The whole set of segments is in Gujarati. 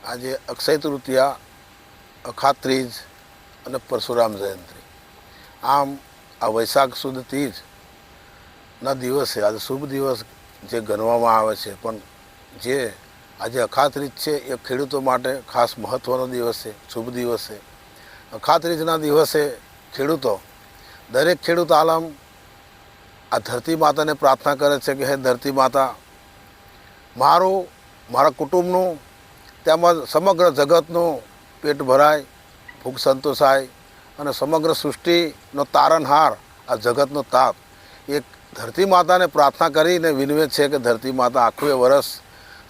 આજે અક્ષય તૃતીયા, અખાત ત્રીજ અને પરશુરામ જયંતિ. આમ આ વૈશાખ સુદ ત્રીજના દિવસે આજે શુભ દિવસ જે ગણવામાં આવે છે, પણ જે આજે અખાત ત્રીજ છે એ ખેડૂતો માટે ખાસ મહત્ત્વનો દિવસ છે, શુભ દિવસ છે. અખાત ત્રીજના દિવસે ખેડૂતો, દરેક ખેડૂત આલમ આ ધરતી માતાને પ્રાર્થના કરે છે કે હે ધરતી માતા, મારા કુટુંબનું તેમજ સમગ્ર જગતનું પેટ ભરાય, ભૂખ સંતોષાય અને સમગ્ર સૃષ્ટિનો તારણહાર આ જગતનો તાપ એક ધરતી માતાને પ્રાર્થના કરીને વિનવે છે કે ધરતી માતા આખું વર્ષ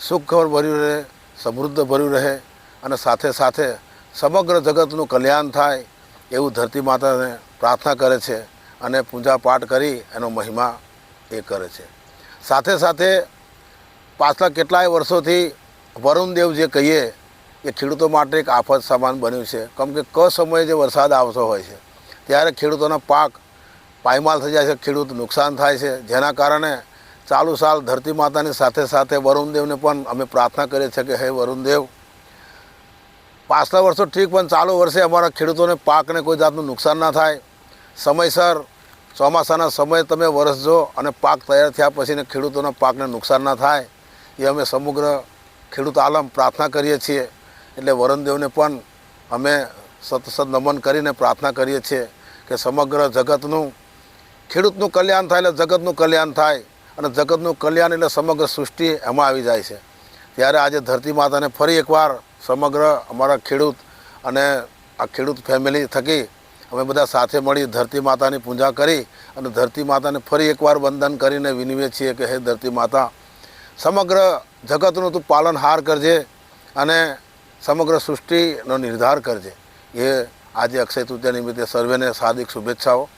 સુખ ભર્યું રહે, સમૃદ્ધ ભર્યું રહે અને સાથે સાથે સમગ્ર જગતનું કલ્યાણ થાય એવું ધરતી માતાને પ્રાર્થના કરે છે અને પૂજા પાઠ કરી એનો મહિમા એ કરે છે. સાથે સાથે પાછલા કેટલાય વર્ષોથી વરુણદેવ જે કહીએ એ ખેડૂતો માટે એક આફત સમાન બન્યું છે. કેમ કે સમયે જે વરસાદ આવતો હોય છે ત્યારે ખેડૂતોના પાક પાયમાલ થઈ જાય છે, ખેડૂત નુકસાન થાય છે, જેના કારણે ચાલુ સાલ ધરતી માતાની સાથે સાથે વરુણદેવને પણ અમે પ્રાર્થના કરીએ છીએ કે હે વરુણદેવ, પાછલા વર્ષો ઠીક પણ ચાલુ વર્ષે અમારા ખેડૂતોને પાકને કોઈ જાતનું નુકસાન ના થાય, સમયસર ચોમાસાના સમયે તમે વરસજો અને પાક તૈયાર થયા પછીને ખેડૂતોના પાકને નુકસાન ના થાય એ અમે સમગ્ર ખેડૂત આલમ પ્રાર્થના કરીએ છીએ. એટલે વરુણદેવને પણ અમે સતસત નમન કરીને પ્રાર્થના કરીએ છીએ કે સમગ્ર જગતનું ખેડૂતનું કલ્યાણ થાય એટલે જગતનું કલ્યાણ થાય અને જગતનું કલ્યાણ એટલે સમગ્ર સૃષ્ટિ એમાં આવી જાય છે. ત્યારે આજે ધરતી માતાને ફરી એકવાર સમગ્ર અમારા ખેડૂત અને આ ખેડૂત ફેમિલી થકી અમે બધા સાથે મળી ધરતી માતાની પૂજા કરી અને ધરતી માતાને ફરી એકવાર વંદન કરીને વિનવીએ છીએ કે હે ધરતી માતા, સમગ્ર જગતનું તું પાલનહાર કરજે અને સમગ્ર સૃષ્ટિનો નિર્ધાર કરજે. એ આજે અક્ષય તૃતીયા નિમિત્તે સર્વેને હાર્દિક શુભેચ્છાઓ.